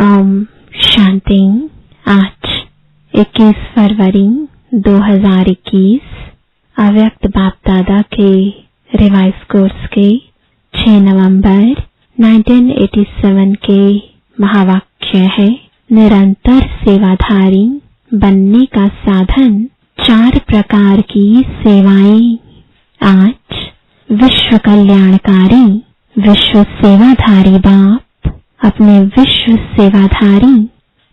ओम शांति। आज 21 फरवरी 2021 अव्यक्त बाप दादा के रिवाइज कोर्स के 6 नवंबर 1987 के महावाक्य है, निरंतर सेवाधारी बनने का साधन 4 प्रकार की सेवाएं। आज विश्व कल्याणकारी विश्व सेवाधारी बाप अपने विश्व सेवाधारी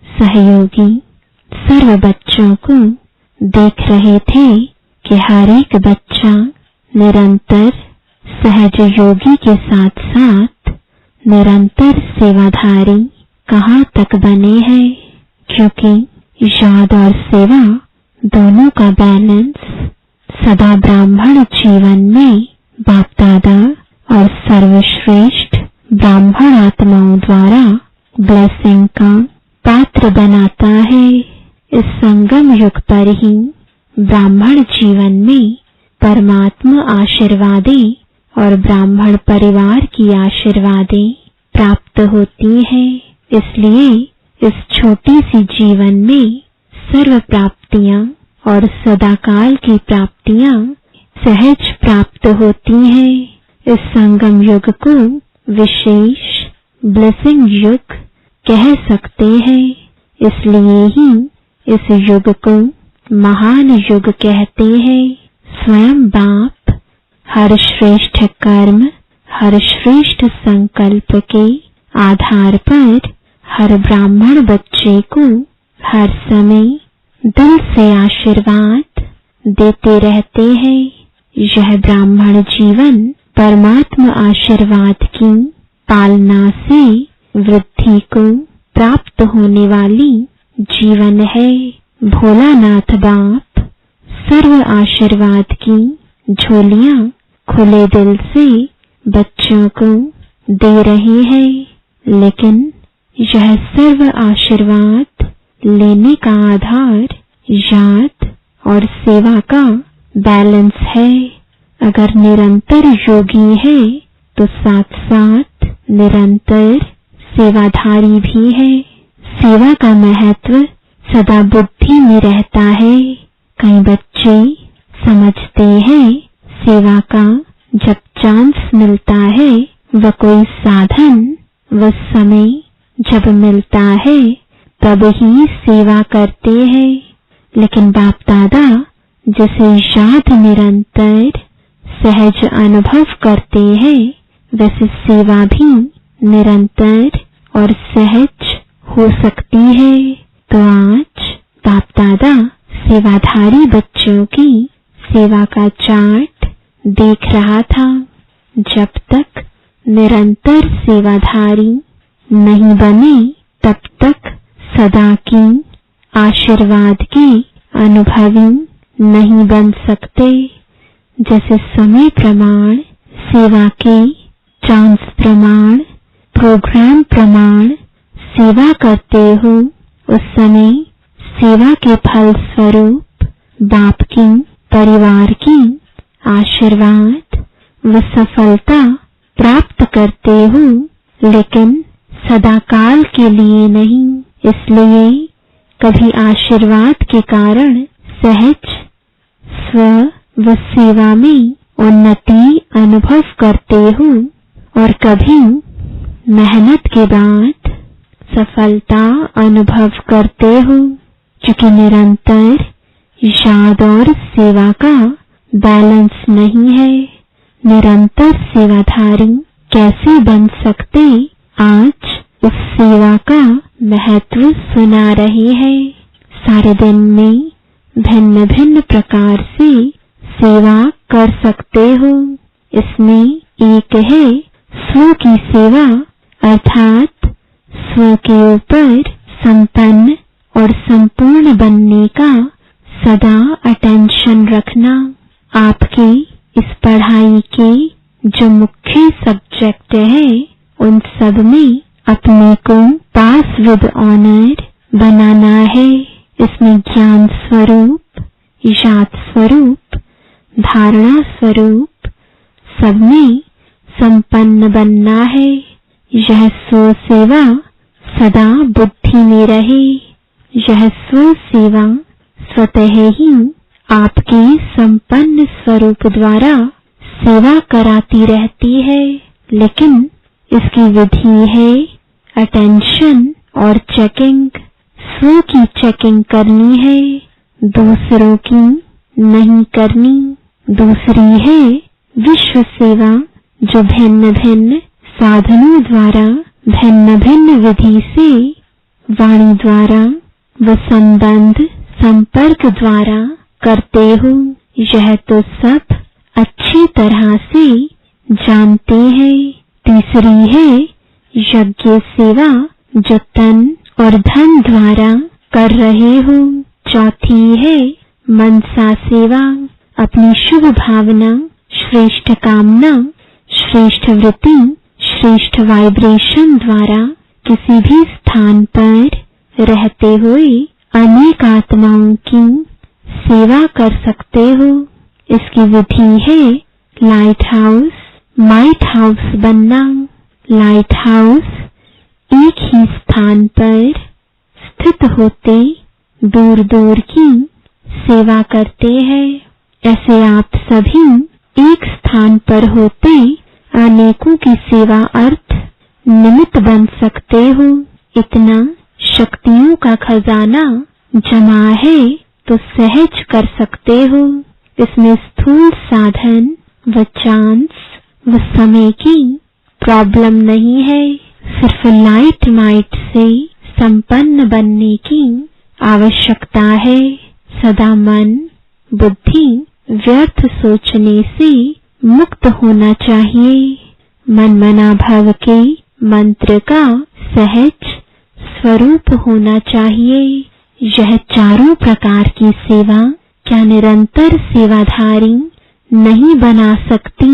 सहयोगी सर्व बच्चों को देख रहे थे कि हर एक बच्चा निरंतर सहज योगी के साथ साथ निरंतर सेवाधारी कहाँ तक बने हैं, क्योंकि याद और सेवा दोनों का बैलेंस सदा ब्राह्मण जीवन में बाप दादा और सर्वश्रेष्ठ ब्राह्मण आत्माओं द्वारा ब्लेसिंग का पात्र बनाता है। इस संगम युग पर ही ब्राह्मण जीवन में परमात्मा आशीर्वादें और ब्राह्मण परिवार की आशीर्वादें प्राप्त होती हैं। इसलिए इस छोटी सी जीवन में सर्व प्राप्तियां और सदाकाल की प्राप्तियां सहज प्राप्त होती हैं। इस संगम युग को विशेष ब्लेसिंग युग कह सकते हैं। इसलिए ही इस युग को महान युग कहते हैं। स्वयं बाप हर श्रेष्ठ कर्म, हर श्रेष्ठ संकल्प के आधार पर हर ब्राह्मण बच्चे को हर समय दिल से आशीर्वाद देते रहते हैं। यह ब्राह्मण जीवन परमात्मा आशीर्वाद की पालना से वृद्धि को प्राप्त होने वाली जीवन है। भोलानाथ बाप सर्व आशीर्वाद की झोलियां खुले दिल से बच्चों को दे रहे हैं, लेकिन यह सर्व आशीर्वाद लेने का आधार याद और सेवा का बैलेंस है। अगर निरंतर योगी है तो साथ साथ निरंतर सेवाधारी भी है। सेवा का महत्व सदा बुद्धि में रहता है। कई बच्चे समझते हैं सेवा का जब चांस मिलता है, वह कोई साधन, वह समय जब मिलता है तब ही सेवा करते हैं। लेकिन बाप दादा जिसे याद निरंतर सहज अनुभव करते हैं, वैसे सेवा भी निरंतर और सहज हो सकती है। तो आज बाप दादा सेवाधारी बच्चों की सेवा का चार्ट देख रहा था। जब तक निरंतर सेवाधारी नहीं बने तब तक सदा की आशीर्वाद के अनुभवी नहीं बन सकते। जैसे समय प्रमाण, सेवा के चांस प्रमाण, प्रोग्राम प्रमाण सेवा करते हो, उस समय सेवा के फल स्वरूप बाप की, परिवार की आशीर्वाद व सफलता प्राप्त करते हो, लेकिन सदाकाल के लिए नहीं। इसलिए कभी आशीर्वाद के कारण सहज स्व व सेवा में उन्नति अनुभव करते हो और कभी मेहनत के बाद सफलता अनुभव करते हो। क्योंकि निरंतर याद और सेवा का बैलेंस नहीं है। निरंतर सेवाधारी कैसे बन सकते, आज उस सेवा का महत्व सुना रहे हैं। सारे दिन में भिन्न भिन्न प्रकार से सेवा कर सकते हो। इसमें एक है स्व की सेवा, अर्थात स्व के ऊपर संपन्न और संपूर्ण बनने का सदा अटेंशन रखना। आपके इस पढ़ाई के जो मुख्य सब्जेक्ट है, उन सब में अपने को पास विद ऑनर बनाना है। इसमें ज्ञान स्वरूप, याद स्वरूप, धारणा स्वरूप सब में संपन्न बनना है। यह स्व सेवा सदा बुद्धि में रहे। यह स्व सेवा स्वतः ही आपके संपन्न स्वरूप द्वारा सेवा कराती रहती है, लेकिन इसकी विधि है अटेंशन और चेकिंग। स्व की चेकिंग करनी है, दूसरों की नहीं करनी। दूसरी है विश्व सेवा, जो भिन्न भिन्न साधनों द्वारा भिन्न भिन्न विधि से वाणी द्वारा व संबंध संपर्क द्वारा करते हो। यह तो सब अच्छी तरह से जानते हैं। तीसरी है यज्ञ सेवा, जो तन और धन द्वारा कर रहे हो। चौथी है मनसा सेवा, अपनी शुभ भावना, श्रेष्ठ कामना, श्रेष्ठ वृत्ति, श्रेष्ठ वाइब्रेशन द्वारा किसी भी स्थान पर रहते हुए अनेक आत्माओं की सेवा कर सकते हो। इसकी विधि है लाइट हाउस, माइट हाउस बनना। लाइट हाउस एक ही स्थान पर स्थित होते दूर दूर की सेवा करते हैं। ऐसे आप सभी एक स्थान पर होते अनेकों की सेवा अर्थ निमित्त बन सकते हो। इतना शक्तियों का खजाना जमा है तो सहज कर सकते हो। इसमें स्थूल साधन व चांस व समय की प्रॉब्लम नहीं है। सिर्फ लाइट माइट से संपन्न बनने की आवश्यकता है। सदा मन बुद्धि व्यर्थ सोचने से मुक्त होना चाहिए। मनमना भव के मंत्र का सहज स्वरूप होना चाहिए। यह चारों प्रकार की सेवा क्या निरंतर सेवाधारी नहीं बना सकती?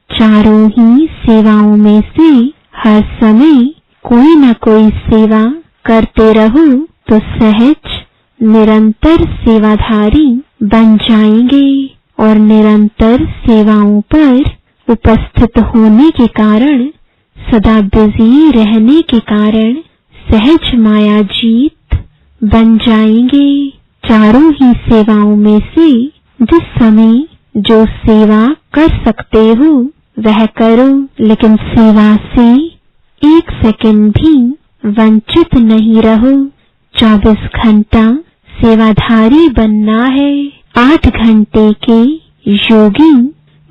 चारों ही सेवाओं में से हर समय कोई न कोई सेवा करते रहो तो सहज निरंतर सेवाधारी बन जाएंगे। और निरंतर सेवाओं पर उपस्थित होने के कारण, सदा बिजी रहने के कारण सहज माया जीत बन जाएंगे। चारों ही सेवाओं में से जिस समय जो सेवा कर सकते हो वह करो, लेकिन सेवा से एक सेकंड भी वंचित नहीं रहो। 24 घंटा सेवाधारी बनना है। 8 घंटे के योगी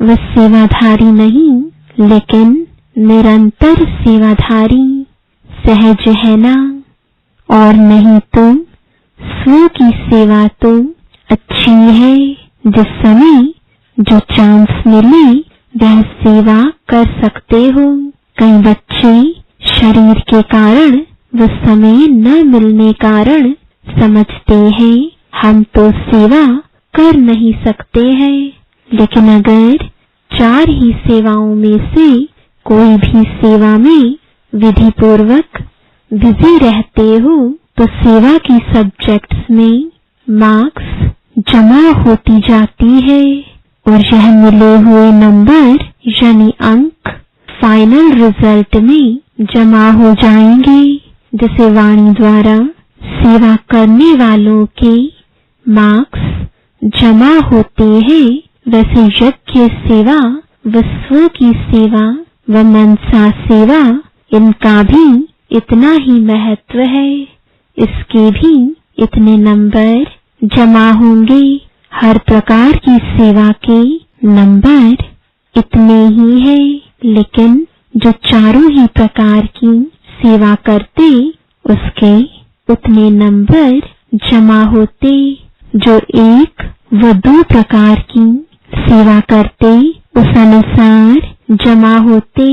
व सेवाधारी नहीं, लेकिन निरंतर सेवाधारी सहज है ना? और नहीं तो स्व की सेवा तो अच्छी है। जिस समय जो चांस मिले वह सेवा कर सकते हो। कई बच्चे शरीर के कारण व समय न मिलने कारण समझते हैं हम तो सेवा कर नहीं सकते हैं, लेकिन अगर 4 ही सेवाओं में से कोई भी सेवा में विधि पूर्वक बिजी रहते हो तो सेवा की सब्जेक्ट्स में मार्क्स जमा होती जाती है और यह मिले हुए नंबर यानी अंक फाइनल रिजल्ट में जमा हो जाएंगे। जिसे वाणी द्वारा सेवा करने वालों के मार्क्स जमा होते हैं, वैसे यज्ञ सेवा व स्व की सेवा व मनसा सेवा इनका भी इतना ही महत्व है। इसके भी इतने नंबर जमा होंगे। हर प्रकार की सेवा के नंबर इतने ही है, लेकिन जो चारों ही प्रकार की सेवा करते उसके उतने नंबर जमा होते। जो 1 व 2 प्रकार की सेवा करते उस अनुसार जमा होते।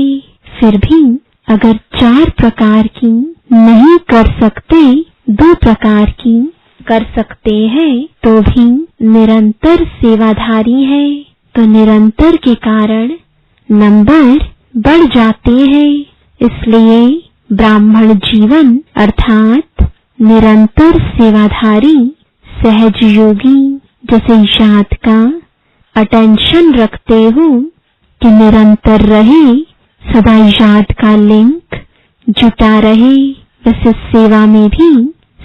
फिर भी अगर 4 प्रकार की नहीं कर सकते, 2 प्रकार की कर सकते हैं तो भी निरंतर सेवाधारी है। तो निरंतर के कारण नंबर बढ़ जाते हैं। इसलिए ब्राह्मण जीवन अर्थात निरंतर सेवाधारी सहज योगी जैसे याद का अटेंशन रखते हो कि निरंतर रहे, सदा याद का लिंक जुटा रहे। बस इस सेवा में भी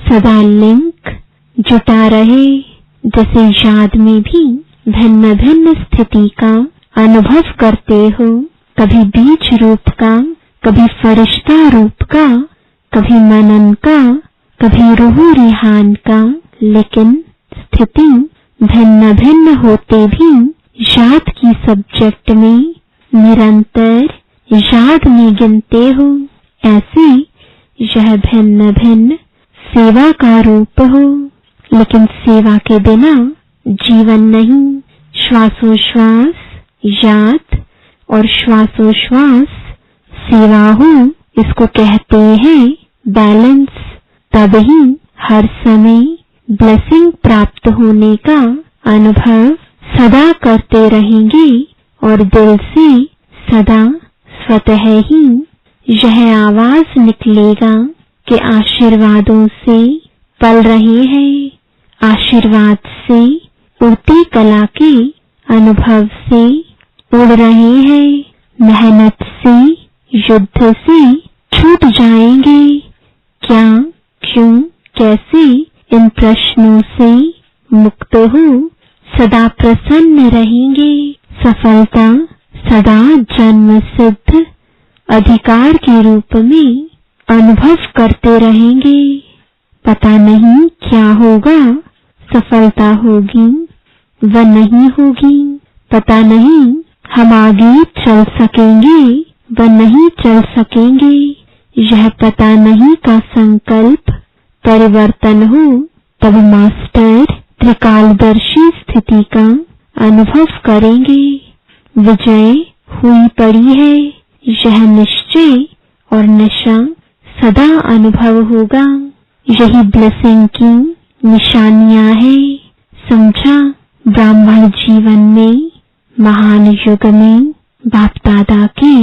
सदा लिंक जुटा रहे। जैसे याद में भी भिन्न भिन्न स्थिति का अनुभव करते हो, कभी बीज रूप का, कभी फरिश्ता रूप का, कभी मनन का, कभी रूह रिहान का, लेकिन स्थिति भिन्न भिन्न होते भी याद की सब्जेक्ट में निरंतर याद में गिनते हो। ऐसे यह भिन्न भिन्न सेवा का रूप हो, लेकिन सेवा के बिना जीवन नहीं। श्वासोश्वास याद और श्वासोश्वास सेवा हो, इसको कहते हैं बैलेंस। तब ही हर समय ब्लेसिंग प्राप्त होने का अनुभव सदा करते रहेंगे और दिल से सदा स्वतः ही यह आवाज निकलेगा कि आशीर्वादों से पल रहे हैं, आशीर्वाद से उड़ती कला के अनुभव से उड़ रहे हैं, मेहनत से युद्ध से छूट जाएंगे। क्या, क्यों, कैसे, इन प्रश्नों से मुक्त हो सदा प्रसन्न रहेंगे। सफलता सदा जन्म सिद्ध अधिकार के रूप में अनुभव करते रहेंगे। पता नहीं क्या होगा, सफलता होगी व नहीं होगी, पता नहीं हम आगे चल सकेंगे व नहीं चल सकेंगे। यह पता नहीं का संकल्प परिवर्तन हो, तब मास्टर त्रिकालदर्शी स्थिति का अनुभव करेंगे। विजय हुई पड़ी है, यह निश्चय और नशा सदा अनुभव होगा। यही ब्लेसिंग की निशानियां हैं। समझा, ब्राह्मण जीवन में महान युग में बाप दादा के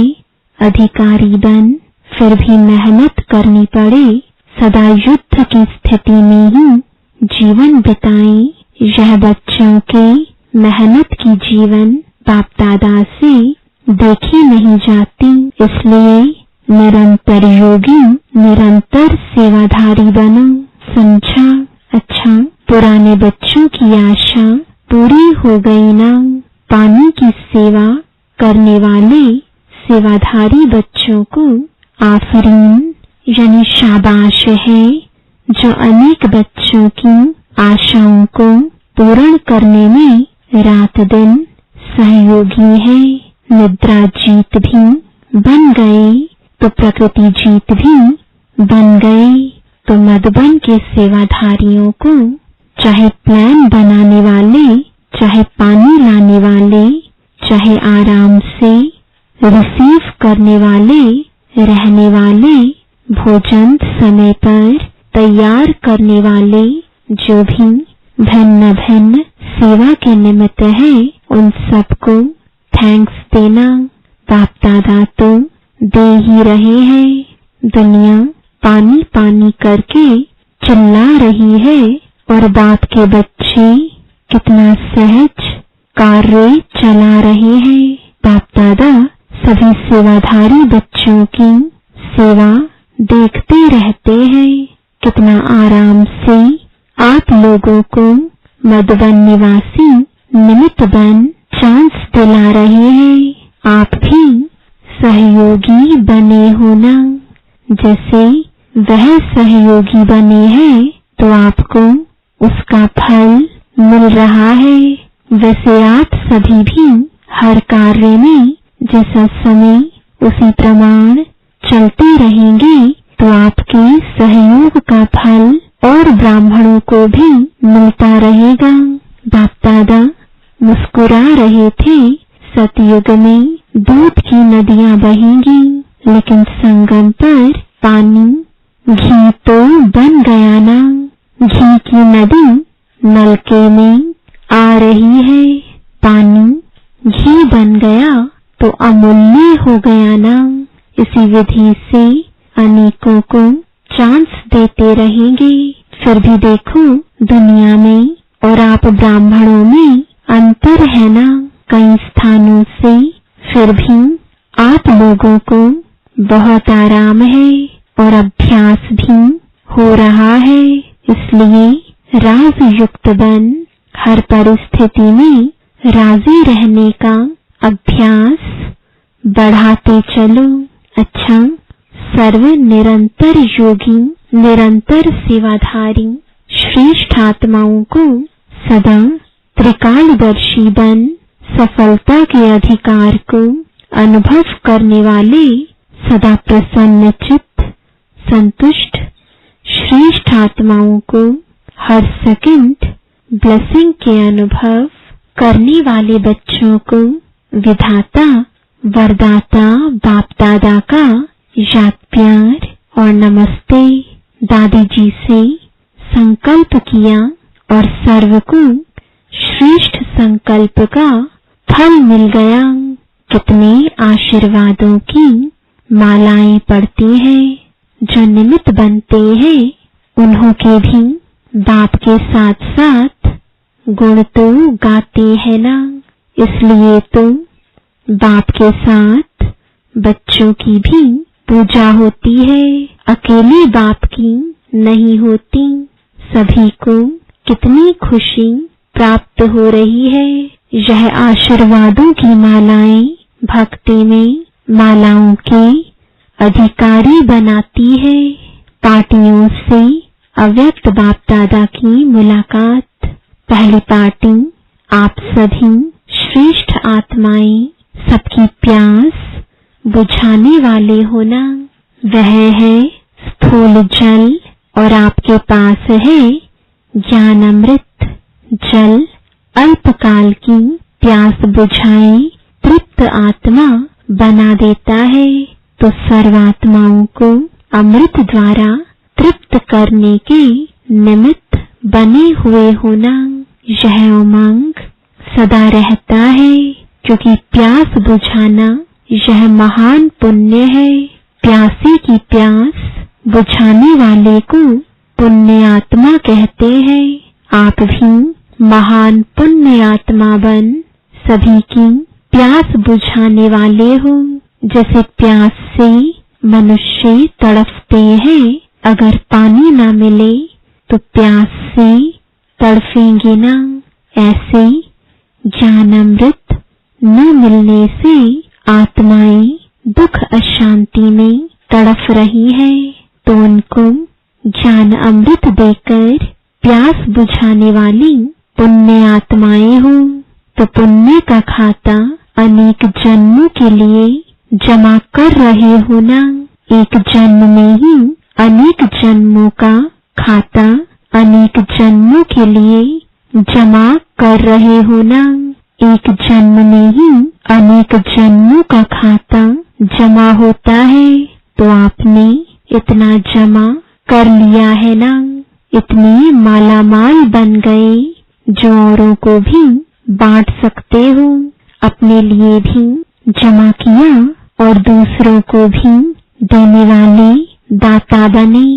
अधिकारी बन फिर भी मेहनत करनी पड़े, सदा युद्ध की स्थिति में ही जीवन बिताएं। यह बच्चों के मेहनत की जीवन बाप दादा से देखी नहीं जाती, इसलिए निरंतर योगी, निरंतर सेवाधारी बनो। समझा? अच्छा, पुराने बच्चों की आशा पूरी हो गई ना? पानी की सेवा करने वाले सेवाधारी बच्चों को आफरीन यानी शाबाश है, जो अनेक बच्चों की आशाओं को पूर्ण करने में रात दिन सहयोगी है। निद्रा जीत भी बन गए तो प्रकृति जीत भी बन गए। तो मधुबन के सेवाधारियों को चाहे प्लान बनाने वाले, चाहे पानी लाने वाले, चाहे आराम से रिसीव करने वाले, रहने वाले, भोजन समय पर तैयार करने वाले, जो भी भिन्न भिन्न सेवा के निमित्त है, उन सबको थैंक्स देना। बाप दादा तो दे ही रहे हैं। दुनिया पानी पानी करके चिल्ला रही है और बाप के बच्चे कितना सहज कार्य चला रहे हैं। बाप दादा सभी सेवाधारी बच्चों की सेवा देखते रहते हैं। कितना आराम से आप लोगों को मधुबन निवासी निमित्त बन चांस दिला रहे हैं। आप भी सहयोगी बने हो ना? जैसे वह सहयोगी बने हैं तो आपको उसका फल मिल रहा है। वैसे आप सभी भी हर कार्य में जैसा समय उसी प्रमाण चलते रहेंगे तो आपके सहयोग का फल और ब्राह्मणों को भी मिलता रहेगा। बाप दादा मुस्कुरा रहे थे, सतयुग में दूध की नदियां बहेंगी, लेकिन संगम पर पानी घी तो बन गया ना। घी की नदी नलके में आ रही है, पानी घी बन गया तो अमूल्य हो गया ना। इसी विधि से अनेकों को चांस देते रहेंगे। फिर भी देखो दुनिया में और आप ब्राह्मणों में अंतर है ना। कई स्थानों से फिर भी आप लोगों को बहुत आराम है। और अभ्यास भी हो रहा है। इसलिए राज युक्त बन हर परिस्थिति में राजी रहने का अभ्यास बढ़ाते चलो। अच्छा, सर्व निरंतर योगी, निरंतर सेवाधारी श्रेष्ठ आत्माओं को सदा त्रिकालदर्शी बन सफलता के अधिकार को अनुभव करने वाले सदा प्रसन्न चित्त, संतुष्ट श्रेष्ठ आत्माओं को हर सेकंड ब्लेसिंग के अनुभव करने वाले बच्चों को विधाता वरदाता बाप दादा का याद प्यार और नमस्ते। दादी जी से संकल्प किया और सर्व को श्रेष्ठ संकल्प का फल मिल गया। कितने आशीर्वादों की मालाएं पड़ती हैं। जो निमित्त बनते हैं उन्हों के भी बाप के साथ साथ गुण तो गाते हैं ना। इसलिए तो बाप के साथ बच्चों की भी पूजा होती है, अकेले बाप की नहीं होती। सभी को कितनी खुशी प्राप्त हो रही है। यह आशीर्वादों की मालाएं भक्ति में मालाओं के अधिकारी बनाती है। पार्टियों से अव्यक्त बाप दादा की मुलाकात। पहली पार्टी आप सभी श्रेष्ठ आत्माएं सबकी प्यास बुझाने वाले होना। वह है स्थूल जल और आपके पास है ज्ञान अमृत। जल अल्पकाल की प्यास बुझाए तृप्त आत्मा बना देता है, तो सर्वात्माओं को अमृत द्वारा तृप्त करने के निमित्त बने हुए होना। यह उमंग सदा रहता है, क्योंकि प्यास बुझाना यह महान पुण्य है। प्यासे की प्यास बुझाने वाले को पुण्य आत्मा कहते हैं। आप भी महान पुण्य आत्मा बन सभी की प्यास बुझाने वाले हो। जैसे प्यास से मनुष्य तड़पते हैं, अगर पानी ना मिले तो प्यास से तड़पेंगे ना। ऐसे ज्ञान अमृत न मिलने से आत्माएं दुख अशांति में तड़प रही है, तो उनको ज्ञान अमृत देकर प्यास बुझाने वाली पुण्य आत्माएं हो। तो पुण्य का खाता अनेक जन्मों के लिए जमा कर रहे हो ना। एक जन्म में ही अनेक जन्मों का खाता अनेक जन्मों के लिए जमा कर रहे हो ना। एक जन्म में ही अनेक जन्मों का खाता जमा होता है, तो आपने इतना जमा कर लिया है ना। इतने मालामाल बन गए जो औरों को भी बांट सकते हो। अपने लिए भी जमा किया और दूसरों को भी देने वाले दाता बने।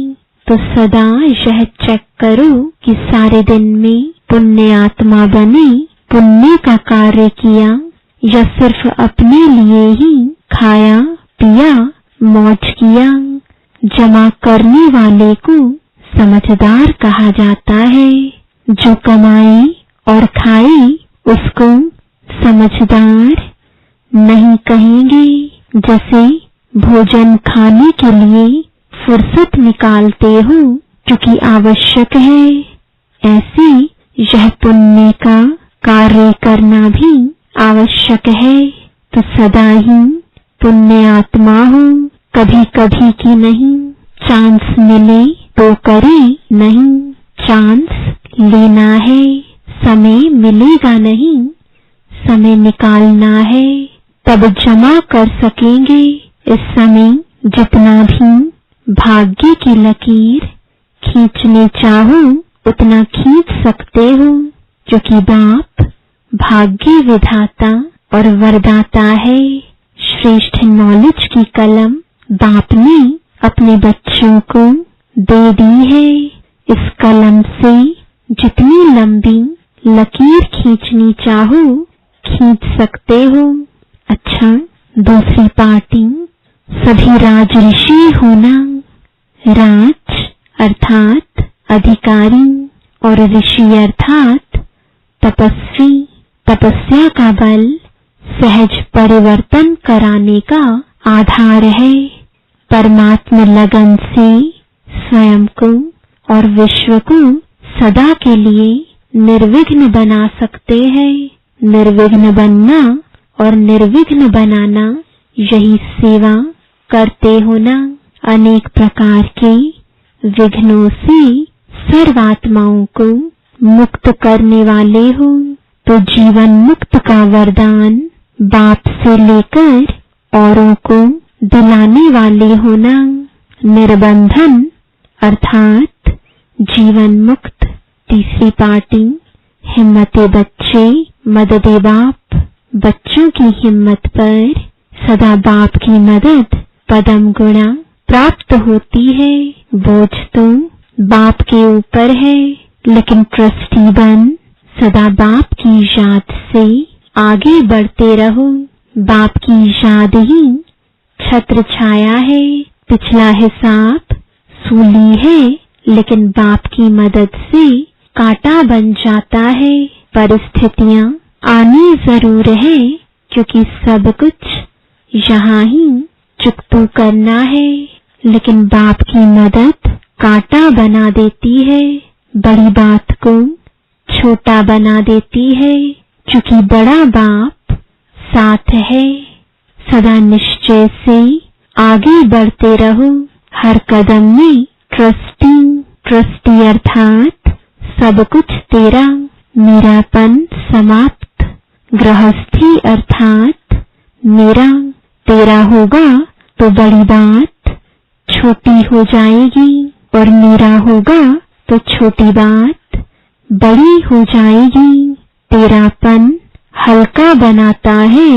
तो सदा यह चेक करो कि सारे दिन में पुण्य आत्मा बने, पुण्य का कार्य किया, या सिर्फ अपने लिए ही खाया पिया मौज किया। जमा करने वाले को समझदार कहा जाता है। जो कमाए और खाए उसको समझदार नहीं कहेंगे। जैसे भोजन खाने के लिए फुर्सत निकालते हो क्योंकि आवश्यक है, ऐसे यह पुण्य का कार्य करना भी आवश्यक है। तो सदा ही पुण्य आत्मा हो, कभी कभी की नहीं। चांस मिले तो करे नहीं, चांस लेना है। समय मिलेगा नहीं, समय निकालना है, तब जमा कर सकेंगे। इस समय जितना भी भाग्य की लकीर खींचने चाहो उतना खींच सकते हो, क्योंकि बाप भाग्य विधाता और वरदाता है। श्रेष्ठ नॉलेज की कलम बाप ने अपने बच्चों को दे दी है। इस कलम से जितनी लंबी लकीर खींचनी चाहो खींच सकते हो। अच्छा, दूसरी पार्टी सभी राजऋषि होना। राज अर्थात अधिकारी और ऋषि अर्थात तपस्वी। तपस्या का बल सहज परिवर्तन कराने का आधार है। परमात्मा लगन से स्वयं को और विश्व को सदा के लिए निर्विघ्न बना सकते हैं। निर्विघ्न बनना और निर्विघ्न बनाना, यही सेवा करते होना। अनेक प्रकार के विघ्नों से सर्वात्माओं को मुक्त करने वाले हो, तो जीवन मुक्त का वरदान बाप से लेकर औरों को दिलाने वाले होना। निर्बंधन अर्थात जीवन मुक्त। तीसरी पार्टी, हिम्मते बच्चे मददे बाप। बच्चों की हिम्मत पर सदा बाप की मदद पदम गुणा प्राप्त होती है। बोझ तो बाप के ऊपर है, लेकिन ट्रस्टी बन सदा बाप की याद से आगे बढ़ते रहो। बाप की याद ही छत्र छाया है। पिछला हिसाब सूली है, लेकिन बाप की मदद से कांटा बन जाता है। परिस्थितियां आनी जरूर है, क्योंकि सब कुछ यहाँ ही चुकतू करना है, लेकिन बाप की मदद कांटा बना देती है। बड़ी बात को छोटा बना देती है, क्योंकि बड़ा बाप साथ है। सदा निश्चय से आगे बढ़ते रहो। हर कदम में ट्रस्टी अर्थात सब कुछ तेरा। मेरापन समाप्त। गृहस्थी अर्थात मेरा। तेरा होगा तो बड़ी बात छोटी हो जाएगी, और मेरा होगा तो छोटी बात बड़ी हो जाएगी। तेरापन हल्का बनाता है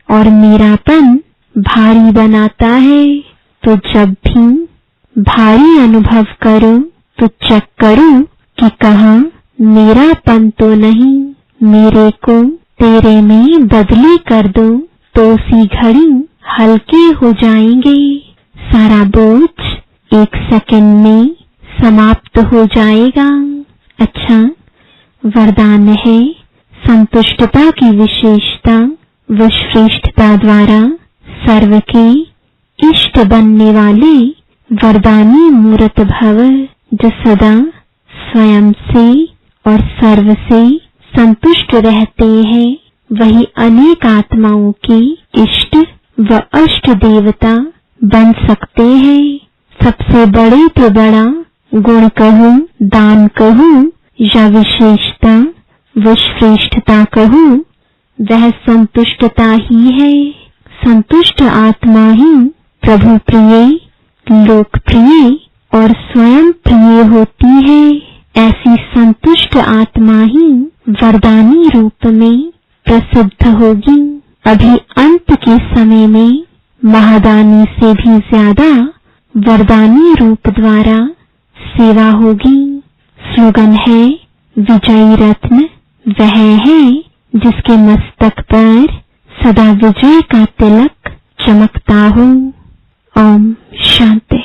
और मेरापन भारी बनाता है। तो जब भी भारी अनुभव करो तो चेक करो कि कहाँ मेरापन तो नहीं। मेरे को तेरे में बदली कर दो, तो उसी घड़ी हल्के हो जाएंगे। सारा बोझ एक सेकंड में समाप्त हो जाएगा। अच्छा, वरदान है संतुष्टता की विशेषता व श्रेष्ठता द्वारा सर्व के इष्ट बनने वाले वरदानी मूर्त भव, जो सदा स्वयं से और सर्व से संतुष्ट रहते हैं। वही अनेक आत्माओं के इष्ट व अष्ट देवता बन सकते हैं। सबसे बड़े तो बड़ा गुण कहूं, दान कहूं या विशेषता व श्रेष्ठता कहूं, वह संतुष्टता ही है। संतुष्ट आत्मा ही प्रभु प्रिय, लोकप्रिय और स्वयं प्रिय होती है। ऐसी संतुष्ट आत्मा ही वरदानी रूप में प्रसिद्ध होगी। अभी अंत के समय में महादानी से भी ज्यादा वरदानी रूप द्वारा सेवा होगी। स्लोगन है, विजयी रत्न वह है जिसके मस्तक पर सदा विजय का तिलक चमकता हो। ओम शांति।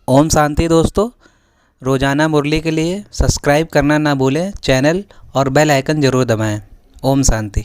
ओम शांति दोस्तों। रोज़ाना मुरली के लिए सब्सक्राइब करना ना भूलें चैनल और बेल आइकन ज़रूर दबाएं। ओम शांति।